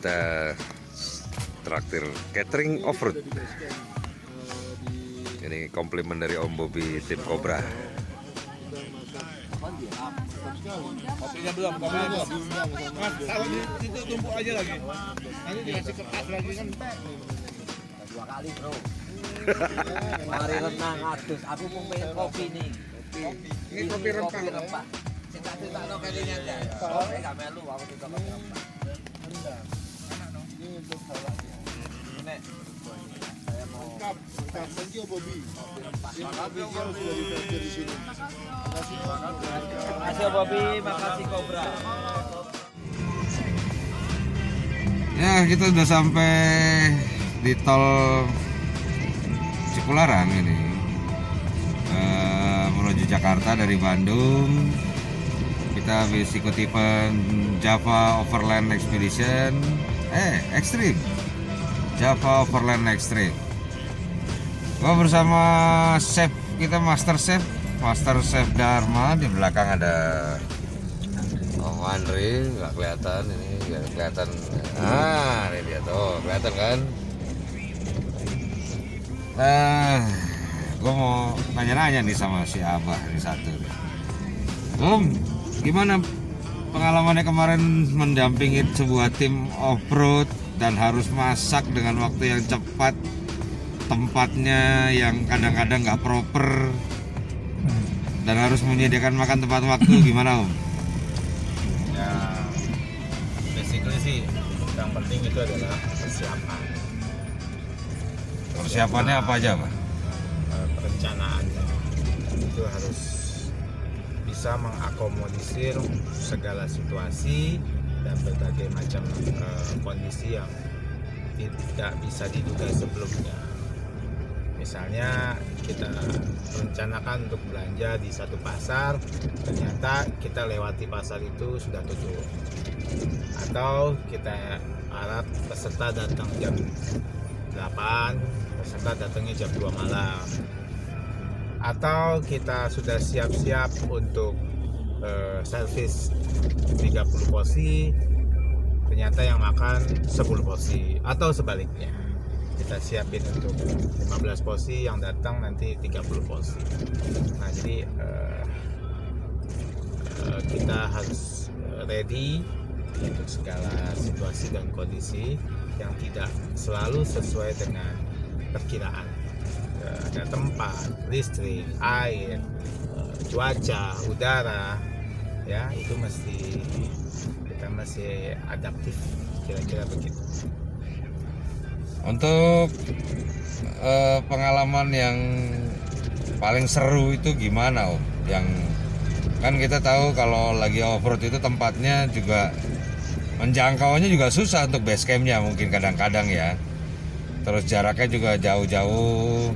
kita traktir catering off-road. Ini komplimen dari Om Bobi tim Cobra. Kopinya belum, kopinya belum. Mas, kalau di situ tumpuk aja lagi. Nanti dikasih kertas lagi kan. 2 kali bro. Mari renang adus. Aku mau pengen kopi nih. Ini kopi rempah. Cinta-cinta no kalinya aja. Kopi gak melu, aku juga kopi rempah. Ini untuk salahnya. Nek, saya mau Thank you Bobby. kopi rempah. Makasih sudah ditraktir di sini. Makasih Bobby, makasih Cobra. Ya, kita udah sampai di tol Cipularang ini, menuju Jakarta dari Bandung. Kita habis ikut event Java Overland Expedition, Extreme, Java Overland Extreme. Gua bersama chef kita, Master Chef Dharma. Di belakang ada Om Andri, nggak kelihatan ini, nggak kelihatan. Ah, ini dia tuh, kelihatan kan? Nah, gue mau nanya-nanya nih sama si Abah ini satu. Om, gimana pengalamannya kemarin mendampingi sebuah tim off-road dan harus masak dengan waktu yang cepat, tempatnya yang kadang-kadang nggak proper, dan harus menyediakan makan tepat waktu, gimana Om? Ya, basically sih yang penting itu adalah persiapan. Persiapannya apa aja Pak? Perencanaannya itu harus bisa mengakomodisir segala situasi dan berbagai macam kondisi yang tidak bisa diduga sebelumnya. Misalnya kita rencanakan untuk belanja di satu pasar, ternyata kita lewati pasar itu sudah tutup, atau kita harap peserta datang jam 8, peserta datangnya jam 2 malam, atau kita sudah siap-siap untuk servis 30 porsi, ternyata yang makan 10 porsi, atau sebaliknya kita siapin untuk 15 porsi, yang datang nanti 30 porsi. Nah, jadi kita harus ready untuk segala situasi dan kondisi yang tidak selalu sesuai dengan perkiraan. Ada tempat, listrik, air, cuaca, udara, ya itu kita mesti adaptif, kira-kira begitu. Untuk pengalaman yang paling seru itu gimana Om? Yang kan kita tahu kalau lagi off-road itu tempatnya juga menjangkaunya juga susah untuk base campnya mungkin kadang-kadang ya. Terus jaraknya juga jauh-jauh.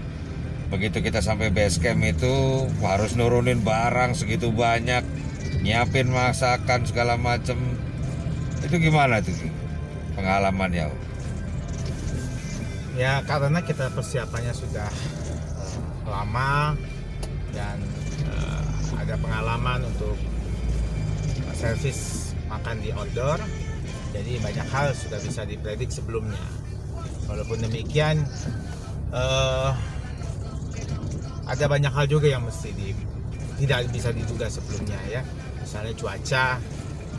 Begitu kita sampai base camp itu harus nurunin barang segitu banyak, nyiapin masakan segala macem. Itu gimana tuh pengalamannya Om? Ya, karena kita persiapannya sudah lama dan ada pengalaman untuk servis makan di outdoor, jadi banyak hal sudah bisa dipredik sebelumnya. Walaupun demikian, ada banyak hal juga yang tidak bisa diduga sebelumnya ya. Misalnya cuaca,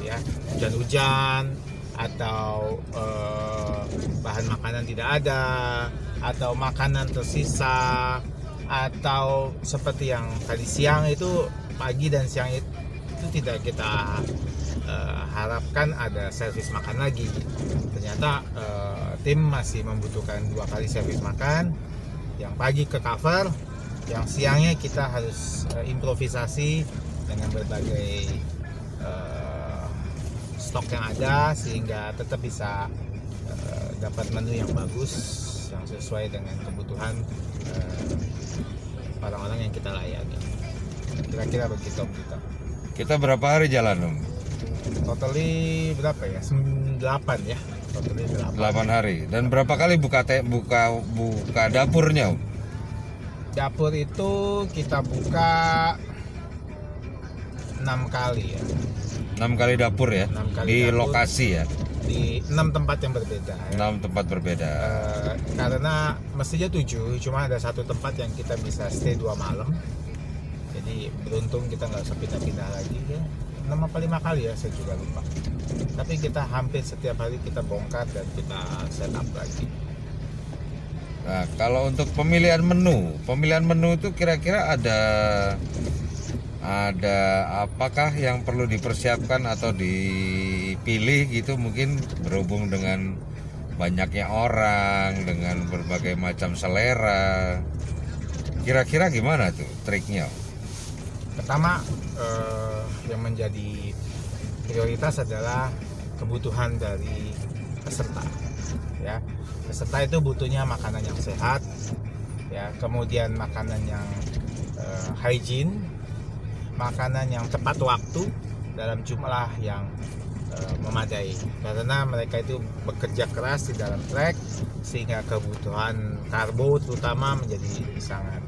ya, hujan-hujan, atau bahan makanan tidak ada, atau makanan tersisa, atau seperti yang tadi siang itu, pagi dan siang itu tidak kita harapkan ada servis makan lagi. Ternyata tim masih membutuhkan 2 kali servis makan, yang pagi ke cover, yang siangnya kita harus improvisasi dengan berbagai stok yang ada, sehingga tetap bisa dapat menu yang bagus, yang sesuai dengan kebutuhan orang-orang yang kita layani. Kira-kira begitu kita. Kita berapa hari jalan Om? Totally berapa ya? 8 ya. Totally 8 hari. Dan berapa kali buka dapurnya Om? Dapur itu kita buka 6 kali ya. 6 kali dapur ya, 6 kali di dapur. lokasi ya, Di 6 tempat yang berbeda ya. 6 tempat berbeda. Karena mestinya 7, cuma ada satu tempat yang kita bisa stay 2 malam. Jadi beruntung kita nggak usah pindah-pindah lagi ya. 6 apa 5 kali ya, saya juga lupa. Tapi kita hampir setiap hari kita bongkar dan kita set up lagi. Nah, kalau untuk pemilihan menu itu kira-kira ada apakah yang perlu dipersiapkan atau dipilih gitu, mungkin berhubung dengan banyaknya orang dengan berbagai macam selera. Kira-kira gimana tuh triknya? Pertama, yang menjadi prioritas adalah kebutuhan dari peserta. Ya, peserta itu butuhnya makanan yang sehat, ya, kemudian makanan yang hygiene, makanan yang tepat waktu dalam jumlah yang memadai. Karena mereka itu bekerja keras di dalam trek, sehingga kebutuhan karbo terutama menjadi sangat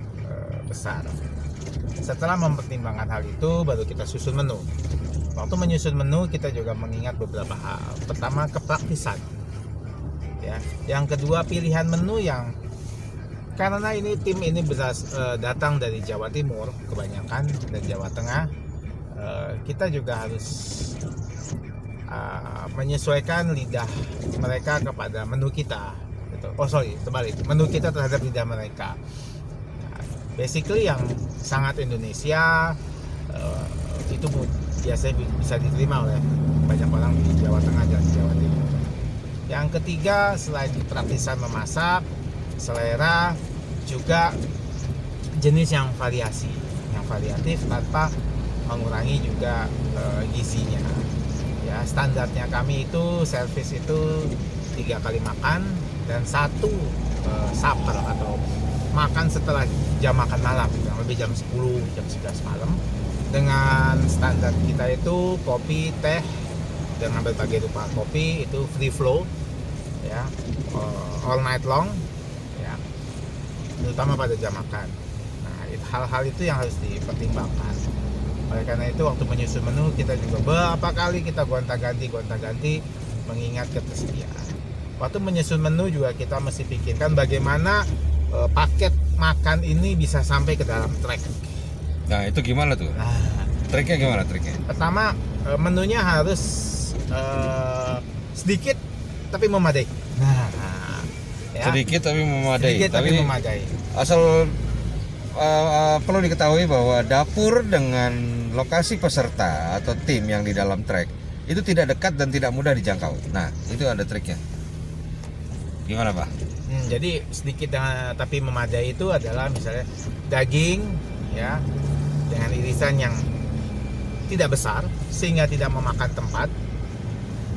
besar. Setelah mempertimbangkan hal itu, baru kita susun menu. Waktu menyusun menu, kita juga mengingat beberapa hal. Pertama, kepraktisan. Ya. Yang kedua, pilihan menu yang karena ini tim ini datang dari Jawa Timur kebanyakan dan Jawa Tengah, kita juga harus menyesuaikan lidah mereka kepada menu kita. Gitu. Terbalik, menu kita terhadap lidah mereka. Basically yang sangat Indonesia itu biasanya bisa diterima oleh banyak orang di Jawa Tengah dan Jawa Timur. Yang ketiga, selain praktisan memasak, selera, juga jenis yang variatif tanpa mengurangi juga gizinya. Ya, standarnya kami itu servis itu 3 kali makan dan 1 supper atau makan setelah jam makan malam, kurang lebih jam 10, jam 11 malam. Dengan standar kita itu kopi, teh dengan berbagai rupa kopi itu free flow, ya, all night long, ya, terutama pada jam makan. Nah, hal-hal itu yang harus dipertimbangkan. Oleh karena itu waktu menyusun menu kita juga berapa kali kita gonta-ganti mengingat ketersediaan. Waktu menyusun menu juga kita mesti pikirkan bagaimana paket makan ini bisa sampai ke dalam trek. Nah, itu gimana tuh? Triknya gimana triknya? Pertama, menunya harus sedikit tapi memadai. Ya. Sedikit tapi memadai. Sedikit tapi memadai. Asal perlu diketahui bahwa dapur dengan lokasi peserta atau tim yang di dalam trek itu tidak dekat dan tidak mudah dijangkau. Nah, itu ada triknya. Gimana, Pak? Jadi sedikit tapi memadai itu adalah misalnya daging, ya, dengan irisan yang tidak besar sehingga tidak memakan tempat.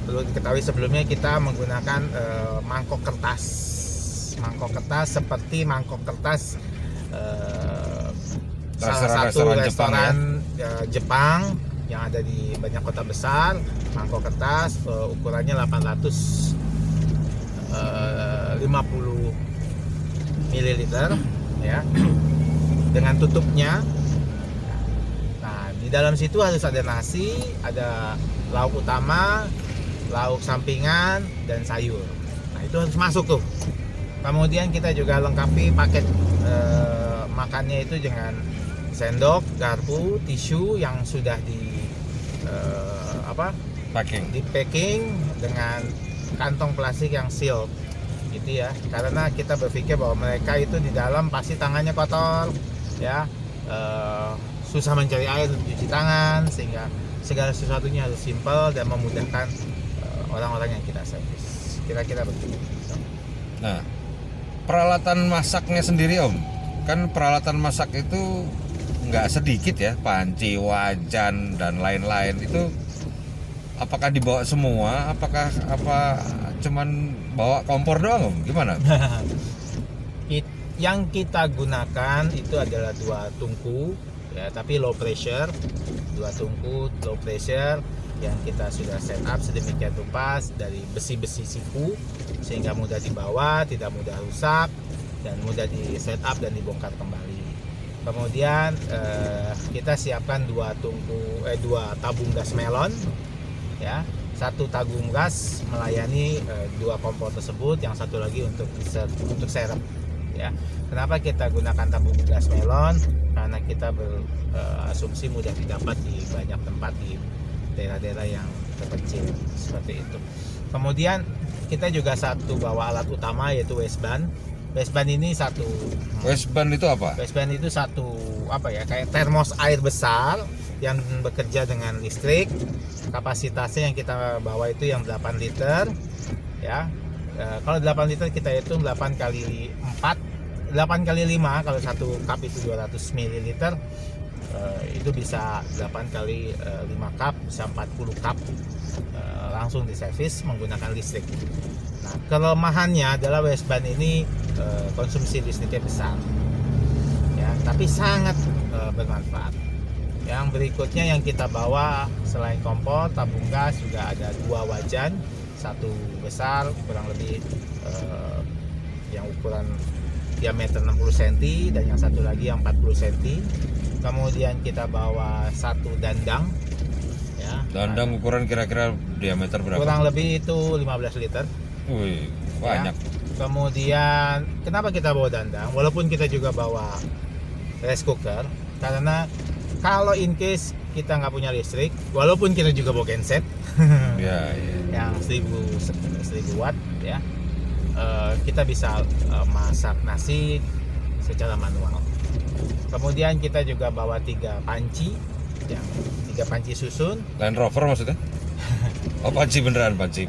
Perlu diketahui sebelumnya kita menggunakan mangkok kertas seperti mangkok kertas salah satu restoran Jepang yang ada di banyak kota besar. Mangkok kertas ukurannya 850 ml, ya, dengan tutupnya. Nah, di dalam situ harus ada nasi, ada lauk utama, lauk sampingan, dan sayur. Nah, itu harus masuk tuh. Kemudian kita juga lengkapi paket makannya itu dengan sendok, garpu, tisu yang sudah di packing dengan kantong plastik yang seal, gitu ya. Karena kita berpikir bahwa mereka itu di dalam pasti tangannya kotor, ya, susah mencari air untuk cuci tangan, sehingga segala sesuatunya harus simpel dan memudahkan orang-orang yang kita servis. Kira-kira begitu. Nah, peralatan masaknya sendiri, Om, kan peralatan masak itu nggak sedikit ya, panci, wajan, dan lain-lain. Itu apakah dibawa semua? Apakah cuman bawa kompor doang, Om? Gimana? Yang kita gunakan itu adalah 2 tungku, ya, tapi low pressure. 2 tungku low pressure yang kita sudah set up sedemikian rupa dari besi-besi siku sehingga mudah dibawa, tidak mudah rusak, dan mudah di set up dan dibongkar kembali. Kemudian kita siapkan dua tabung gas melon, ya. Satu tabung gas melayani dua kompor tersebut, yang satu lagi untuk serep, ya. Kenapa kita gunakan tabung gas melon? Karena kita berasumsi mudah didapat di banyak tempat di daerah-daerah yang terpencil seperti itu. Kemudian kita juga bawa alat utama, yaitu waistband. Waistband ini Waistband itu apa? Waistband itu kayak termos air besar yang bekerja dengan listrik. Kapasitasnya yang kita bawa itu yang 8 liter, ya. Kalau 8 liter kita hitung 8 kali 4, 8 kali 5, kalau satu cup itu 200 ml, itu bisa 8 kali 5 cup, bisa 40 cup langsung diservis menggunakan listrik. Nah, kelemahannya adalah waistband ini konsumsi listriknya besar, ya, tapi sangat bermanfaat. Yang berikutnya yang kita bawa selain kompor, tabung gas, juga ada 2 wajan, satu besar kurang lebih yang ukuran diameter 60 cm dan yang satu lagi yang 40 cm. Kemudian kita bawa satu dandang, ya. Dandang ukuran kira-kira diameter berapa? Kurang lebih itu 15 liter. Wih, banyak. Ya. Kemudian kenapa kita bawa dandang? Walaupun kita juga bawa rice cooker, karena kalau in case kita nggak punya listrik, walaupun kita juga bawa genset Ya. yang 1000 watt, ya, kita bisa masak nasi secara manual. Kemudian kita juga bawa 3 panci, yang 3 panci susun. Land Rover maksudnya? Oh, panci beneran, panci.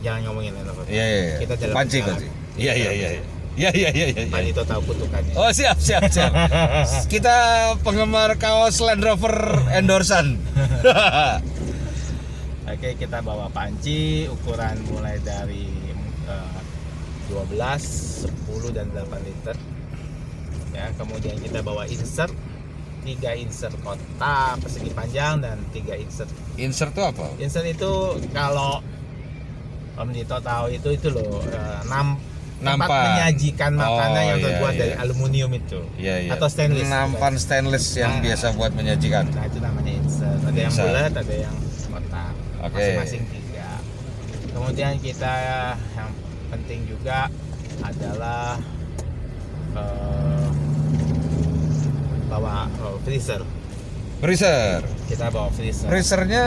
Jangan ngomongin Land Rover. Iya. Kita dalam Panci. perjalanan. Iya. Pak Dito tahu kutukannya. Oh, siap. Kita penggemar kaos Land Rover endorsan. Oke, kita bawa panci ukuran mulai dari 12, 10 dan 8 liter. Ya, kemudian kita bawa insert, 3 insert kotak persegi panjang dan 3 insert. Insert itu apa? Insert itu kalau Om Dito tahu itu loh, tempat Nampan. menyajikan makanan yang iya, terbuat iya. dari aluminium itu. Iya. Atau stainless. Nampan stainless yang Nah. biasa buat menyajikan. Nah, itu namanya insert. Ada yang Insert. bulat, ada yang kotak. Oke. Masing-masing 3. Kemudian kita yang penting juga adalah bawa freezer. Freezer. Kita bawa freezer. Freezernya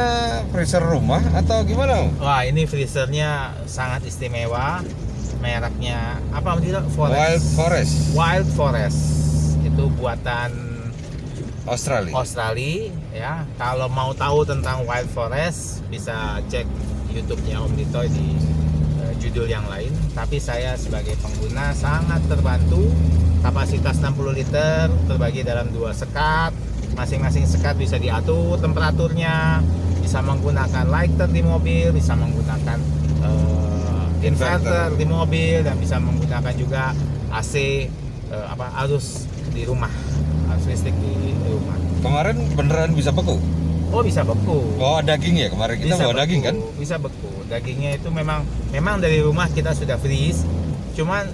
freezer rumah atau gimana? Wah, ini freezernya sangat istimewa. Mereknya apa Om Dito? Wild Forest. Itu buatan Australia, ya. Kalau mau tahu tentang Wild Forest bisa cek YouTube-nya Om Dito di judul yang lain. Tapi saya sebagai pengguna sangat terbantu. Kapasitas 60 liter terbagi dalam 2 sekat. Masing-masing sekat bisa diatur temperaturnya, bisa menggunakan lighter di mobil, bisa menggunakan inverter di mobil, dan bisa menggunakan juga AC arus di rumah, arus listrik di rumah. Kemarin beneran bisa beku? Oh, bisa beku. Oh, daging ya, kemarin kita bawa daging kan? Bisa beku. Dagingnya itu memang dari rumah kita sudah freeze, cuman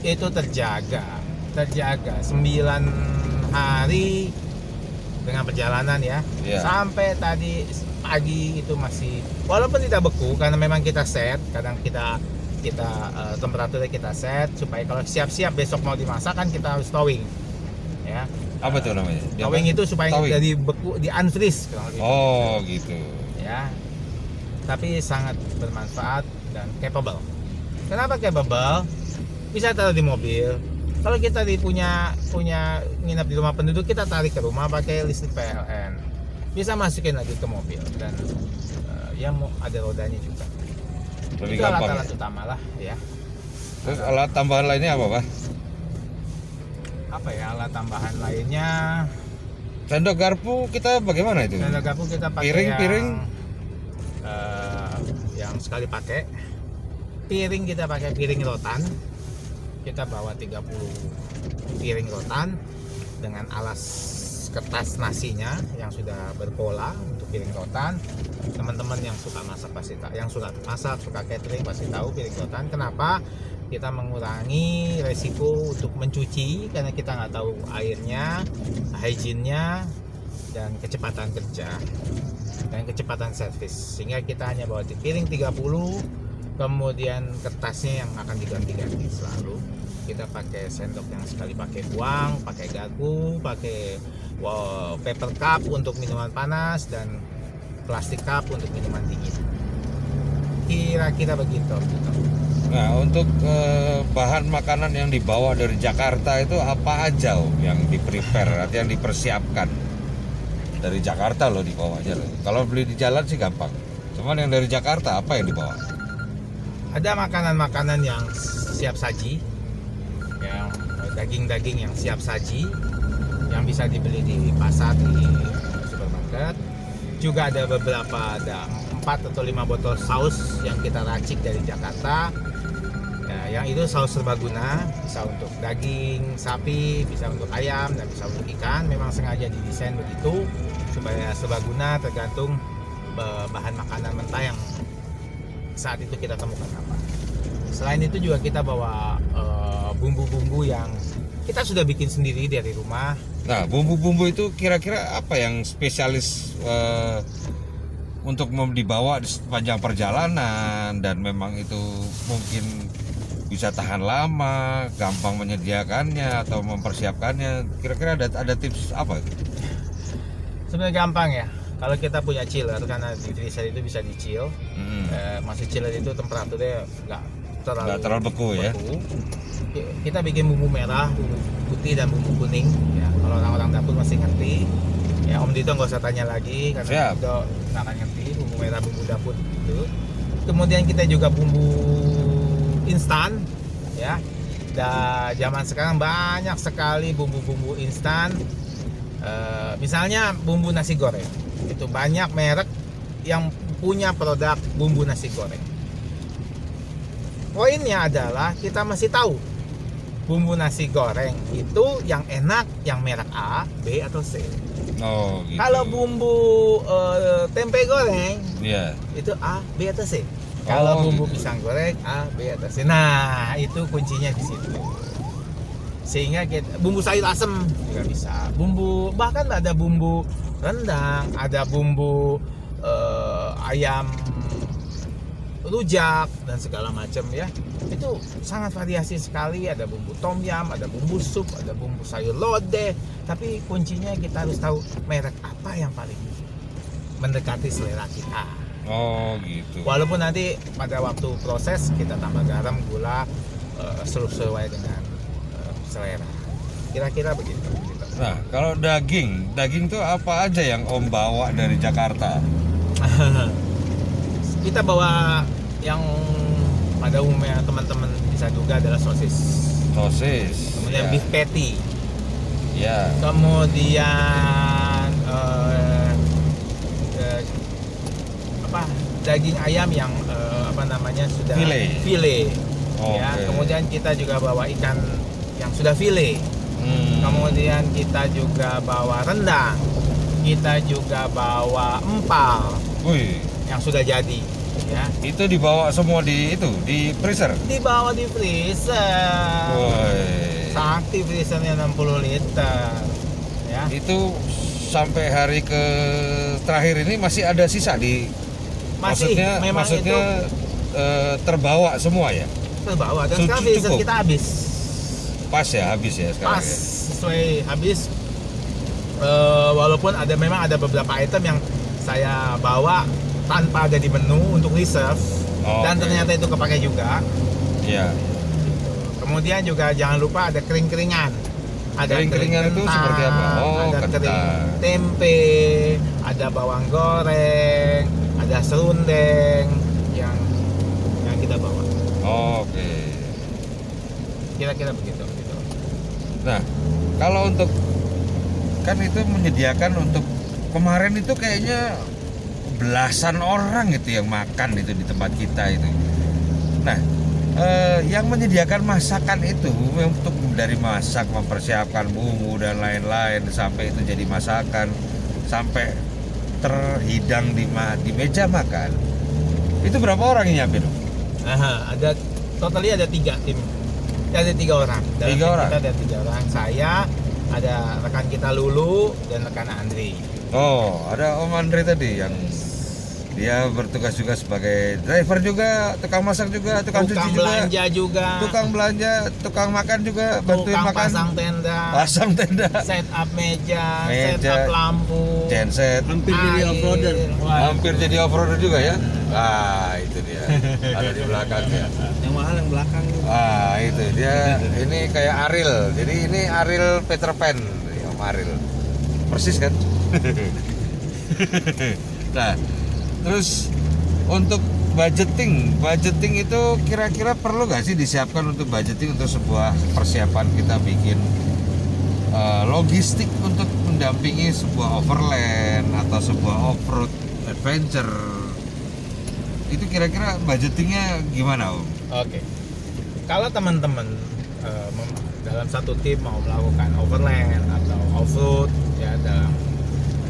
itu terjaga 9 hari dengan perjalanan, ya. Iya. Sampai tadi pagi itu masih, walaupun tidak beku karena memang kita set, kadang kita temperaturnya kita set supaya kalau siap-siap besok mau dimasak kan kita harus towing, ya. Apa tuh namanya? Towing itu supaya Towing. dari beku di unfreeze kurang lebih. Oh, gitu. Ya, tapi sangat bermanfaat dan capable. Kenapa capable? Bisa taruh di mobil. Kalau kita punya nginap di rumah penduduk, kita tarik ke rumah pakai listrik PLN. Bisa masukin lagi ke mobil, dan mau ada rodanya juga. Lebih Itu gampang. alat-alat Ya? utama lah, ya. Terus alat tambahan lainnya apa, Pak? Apa ya alat tambahan lainnya? Sendok garpu kita bagaimana itu? Sendok garpu kita pakai Piring. yang sekali pakai. Piring kita pakai piring rotan. Kita bawa 30 piring rotan dengan alas kertas nasinya yang sudah berpola untuk piring rotan. Teman-teman yang suka masak pasti tahu, yang suka masak, suka catering pasti tahu piring rotan. Kenapa? kita mengurangi resiko untuk mencuci karena kita nggak tahu airnya, hygiene-nya, dan kecepatan kerja dan kecepatan servis, sehingga kita hanya bawa di piring 30, kemudian kertasnya yang akan diganti-ganti selalu. Kita pakai sendok yang sekali pakai buang, pakai garpu, pakai paper cup untuk minuman panas, dan plastik cup untuk minuman dingin. Kira-kira begitu. Nah, untuk bahan makanan yang dibawa dari Jakarta itu apa aja Om yang di-prepare atau yang dipersiapkan? Dari Jakarta loh dibawanya loh. Kalau beli di jalan sih gampang. Cuman yang dari Jakarta apa yang dibawa? Ada makanan-makanan yang siap saji, yang daging-daging yang siap saji, yang bisa dibeli di pasar, di supermarket. Juga ada beberapa, ada 4 atau 5 botol saus yang kita racik dari Jakarta. Ya, yang itu saus serbaguna, bisa untuk daging sapi, bisa untuk ayam, dan bisa untuk ikan. Memang sengaja didesain begitu supaya serbaguna, tergantung bahan makanan mentah yang saat itu kita temukan apa. Selain itu juga kita bawa bumbu-bumbu yang kita sudah bikin sendiri dari rumah. Nah, bumbu-bumbu itu kira-kira apa yang spesialis untuk dibawa di sepanjang perjalanan, dan memang itu mungkin bisa tahan lama, gampang menyediakannya atau mempersiapkannya. Kira-kira ada tips apa? Sebenarnya gampang ya. Kalau kita punya chiller, karena di freezer itu bisa di-chill. Masih chiller itu temperaturnya nggak terlalu beku ya. Kita bikin bumbu merah, bumbu putih, dan bumbu kuning. Ya, kalau orang-orang dapur masih ngerti. Ya, Om Dito nggak usah tanya lagi karena Om Dito nggak akan ngerti bumbu merah, bumbu dapur itu. Kemudian kita juga bumbu instan, ya. Dan zaman sekarang banyak sekali bumbu-bumbu instan. Misalnya bumbu nasi goreng, itu banyak merek yang punya produk bumbu nasi goreng. Poinnya adalah kita masih tahu bumbu nasi goreng itu yang enak yang merek A, B, atau C. Oh, gitu. Kalau bumbu tempe goreng, Iya. itu A, B, atau C. Kalau bumbu gitu. pisang goreng A, B, atau C. Nah, itu kuncinya di situ. Sehingga kita, bumbu sayur asem juga bisa. Bumbu, bahkan ada bumbu rendang, ada bumbu ayam rujak dan segala macam ya. Itu sangat variasi sekali. Ada bumbu tom yum, ada bumbu sup, ada bumbu sayur lodeh. Tapi kuncinya kita harus tahu merek apa yang paling mendekati selera kita. Oh, gitu. Walaupun nanti pada waktu proses kita tambah garam, gula, sesuai dengan selera. Kira-kira begitu. Nah, kalau daging tuh apa aja yang Om bawa dari Jakarta? Kita bawa yang pada umumnya teman-teman bisa duga adalah sosis. Kemudian ya. beef patty. Ya. Kemudian daging ayam yang sudah file. Oh, Ya, okay. kemudian kita juga bawa ikan yang sudah file. Kemudian kita juga bawa rendang. Kita juga bawa empal Wih, yang sudah jadi. Ya, itu dibawa semua di freezer. dibawa di freezer. Woi. Sakti freezernya 60 liter. Ya. Itu sampai hari ke terakhir ini masih ada sisa di. Masih, memang maksudnya terbawa semua ya. Terbawa dan sekarang freezer Cukup. kita habis. Pas ya, habis ya sekarang. Pas Ya? sesuai habis. Walaupun memang ada beberapa item yang saya bawa tanpa ada di menu untuk reserve. Dan oke. ternyata itu kepake juga. Iya. Kemudian juga jangan lupa ada kering-keringan. Ada Kering-keringan itu kentang, seperti apa? Oh, ada kentang. kering tempe, ada bawang goreng, ada serundeng yang kita bawa. Oke. Kira-kira begitu. Nah, kalau untuk kan itu menyediakan untuk kemarin itu kayaknya belasan orang gitu yang makan itu di tempat kita itu. Nah, yang menyediakan masakan itu untuk dari masak, mempersiapkan bumbu dan lain-lain sampai itu jadi masakan, sampai terhidang di meja makan. Itu berapa orang yang nyiapin? Ada totally ada 3 tim. Ada 3 orang. Dalam 3 tim orang? Kita ada 3 orang. Saya, ada rekan kita Lulu dan rekan Andri. Oh, ada Om Andre tadi yang dia bertugas juga sebagai driver juga, tukang masak juga, tukang cuci juga, belanja juga, tukang belanja, tukang makan juga, bantuin tukang makan, pasang tenda, tenda, set up meja, Meja, set up lampu, genset, Hampir jadi air. off-roader. Wah, hampir jadi off-roader juga ya. Ah, itu dia. Ada di belakangnya. Yang mahal yang belakang. Ah, itu dia. Ini kayak Ariel. Jadi ini Ariel Peter Pan, Om Ariel. Persis kan? Nah, terus untuk budgeting itu kira-kira perlu nggak sih disiapkan untuk budgeting untuk sebuah persiapan kita bikin logistik untuk mendampingi sebuah overland atau sebuah off-road adventure? Itu kira-kira budgetingnya gimana, Om? Oke. Kalau teman-teman dalam satu tim mau melakukan overland atau off-road ya dalam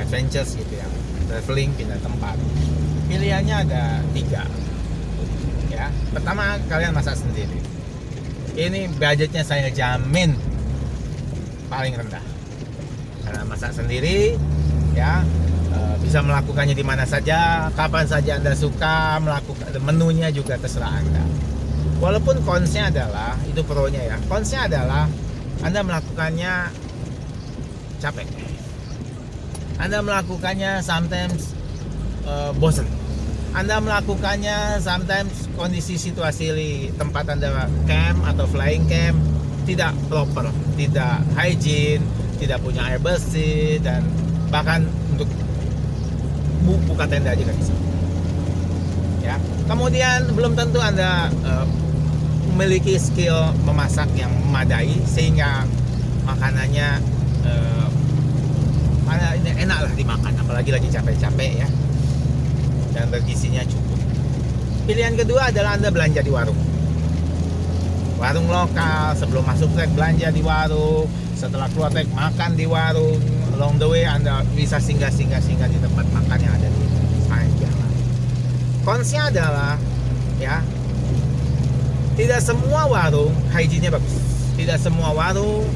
adventures gitu ya, traveling pindah tempat, pilihannya ada 3 ya. Pertama, kalian masak sendiri. Ini budgetnya saya jamin paling rendah karena masak sendiri ya. Bisa melakukannya di mana saja, kapan saja Anda suka melakukan, menunya juga terserah Anda. Walaupun konsnya adalah, itu pro-nya ya, konsnya adalah Anda melakukannya capek, Anda melakukannya sometimes bosen, Anda melakukannya sometimes kondisi situasi tempat Anda camp atau flying camp tidak proper, tidak hygiene, tidak punya air bersih, dan bahkan untuk buka tenda aja nggak bisa ya. Kemudian belum tentu Anda memiliki skill memasak yang memadai sehingga makanannya enak lah dimakan, apalagi lagi capek-capek ya, dan bergizinya cukup. Pilihan kedua adalah Anda belanja di warung lokal. Sebelum masuk trek belanja di warung, setelah keluar trek makan di warung. Along the way Anda bisa singgah di tempat makan yang ada di sepanjang jalan. Konsnya adalah ya, tidak semua warung hygiene-nya bagus. Tidak semua warung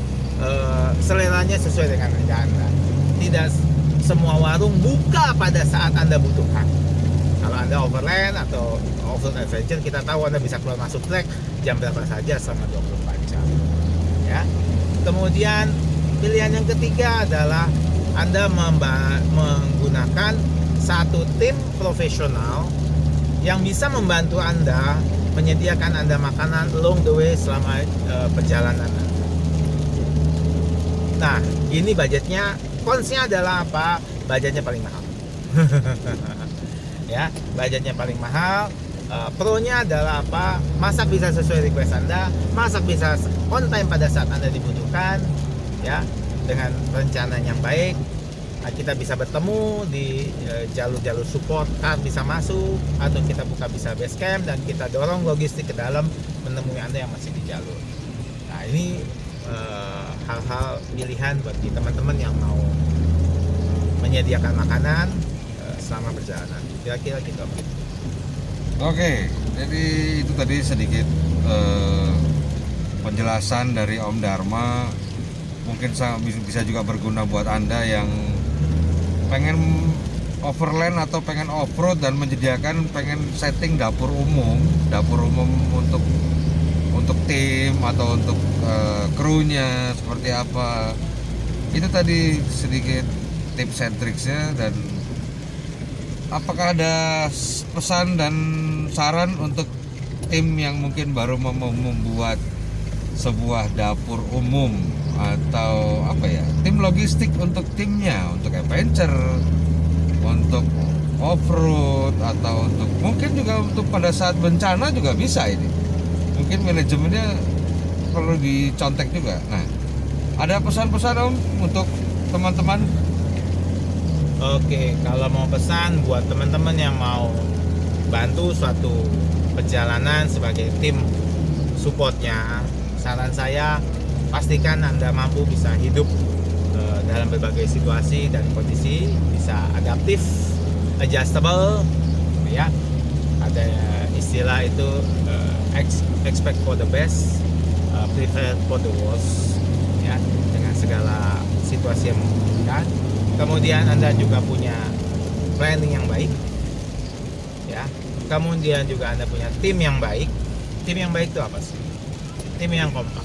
seleranya sesuai dengan Anda. Tidak semua warung buka pada saat Anda butuhkan. Kalau Anda overland atau off-road adventure, kita tahu Anda bisa keluar masuk trek jam berapa saja selama 24 jam. Ya. Kemudian pilihan yang ketiga adalah Anda menggunakan satu tim profesional yang bisa membantu Anda menyediakan Anda makanan along the way selama perjalanan Anda. Nah, ini budgetnya, konsnya adalah apa? Budgetnya paling mahal. Ya, budgetnya paling mahal. Pro-nya adalah apa? Masak bisa sesuai request Anda, masak bisa on time pada saat Anda dibutuhkan, ya, dengan perencanaan yang baik. Kita bisa bertemu di jalur-jalur support, car bisa masuk, atau kita buka bisa base camp dan kita dorong logistik ke dalam menemui Anda yang masih di jalur. Nah, ini hal-hal pilihan bagi teman-teman yang mau menyediakan makanan selama perjalanan. Kira-kira gitu. Oke, jadi itu tadi sedikit penjelasan dari Om Dharma. Mungkin bisa juga berguna buat Anda yang pengen overland atau pengen off-road dan pengen setting dapur umum untuk tim atau untuk krunya seperti apa. Itu tadi sedikit tips and tricksnya. Dan apakah ada pesan dan saran untuk tim yang mungkin baru mau membuat sebuah dapur umum atau apa ya, tim logistik untuk timnya, untuk adventure, untuk off-road, atau untuk mungkin juga untuk pada saat bencana juga bisa ini. Mungkin manajemennya perlu dicontek juga. Nah, ada pesan-pesan Om untuk teman-teman? Oke, kalau mau pesan buat teman-teman yang mau bantu suatu perjalanan sebagai tim supportnya, saran saya pastikan Anda mampu bisa hidup dalam berbagai situasi dan kondisi, bisa adaptif, adjustable, ya. Ada istilah itu expect for the best, prepare for the worst, ya, dengan segala situasi yang memungkinkan. Kemudian Anda juga punya planning yang baik, ya. Kemudian juga Anda punya tim yang baik. Tim yang baik itu apa sih? Tim yang kompak,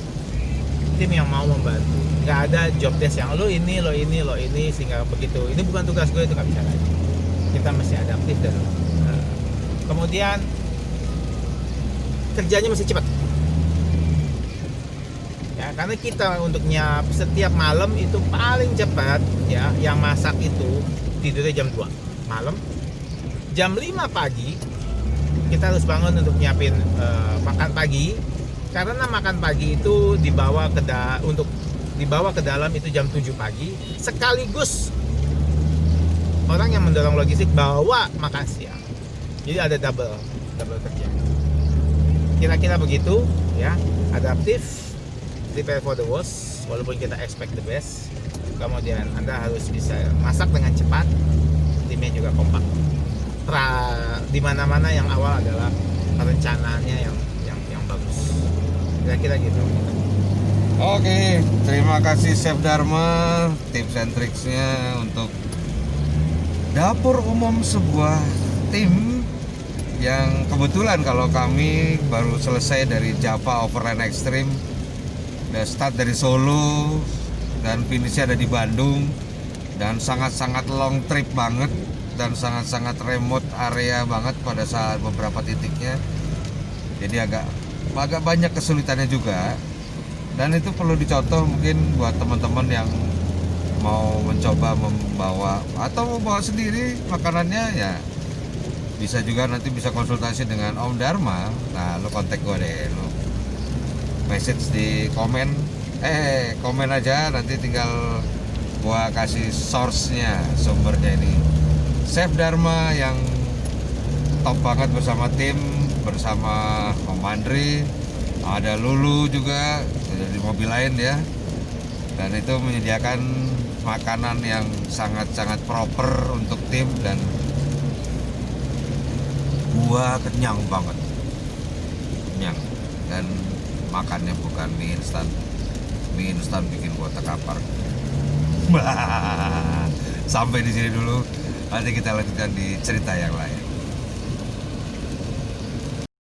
tim yang mau membantu. Nggak ada job desk yang lo ini sehingga begitu ini bukan tugas gue, itu nggak bisa lagi. Kita mesti adaptif dan kemudian kerjanya mesti cepat. Ya, karena kita untuk nyiap setiap malam itu paling cepat, ya, yang masak itu tidurnya jam 2 malam. Jam 5 pagi kita harus bangun untuk nyiapin makan pagi. Karena makan pagi itu dibawa ke dalam itu jam 7 pagi, sekaligus orang yang mendorong logistik bawa makan siang. Jadi ada double kerja. Kira-kira begitu, ya. Adaptif, prepare for the worst, walaupun kita expect the best. Kemudian Anda harus bisa masak dengan cepat, timnya juga kompak. Di mana-mana yang awal adalah perencanaannya yang bagus. Kira-kira gitu. Oke, terima kasih Chef Dharma, tips and tricksnya untuk dapur umum sebuah tim yang kebetulan kalau kami baru selesai dari Java Overland Extreme, udah start dari Solo dan finishnya ada di Bandung, dan sangat-sangat long trip banget dan sangat-sangat remote area banget pada saat beberapa titiknya. Jadi agak banyak kesulitannya juga, dan itu perlu dicontoh mungkin buat teman-teman yang mau mencoba membawa atau membawa sendiri makanannya, ya bisa juga nanti bisa konsultasi dengan Om Dharma. Nah, lo kontak gue deh, lo message di komen aja, nanti tinggal gua kasih source-nya, sumbernya. Ini Chef Dharma yang top banget bersama tim, bersama Om Mandri, ada Lulu juga di mobil lain ya, dan itu menyediakan makanan yang sangat-sangat proper untuk tim, dan gua kenyang banget, dan makannya bukan mie instan bikin gua terkapar. Sampai di sini dulu, nanti kita lanjutkan di cerita yang lain.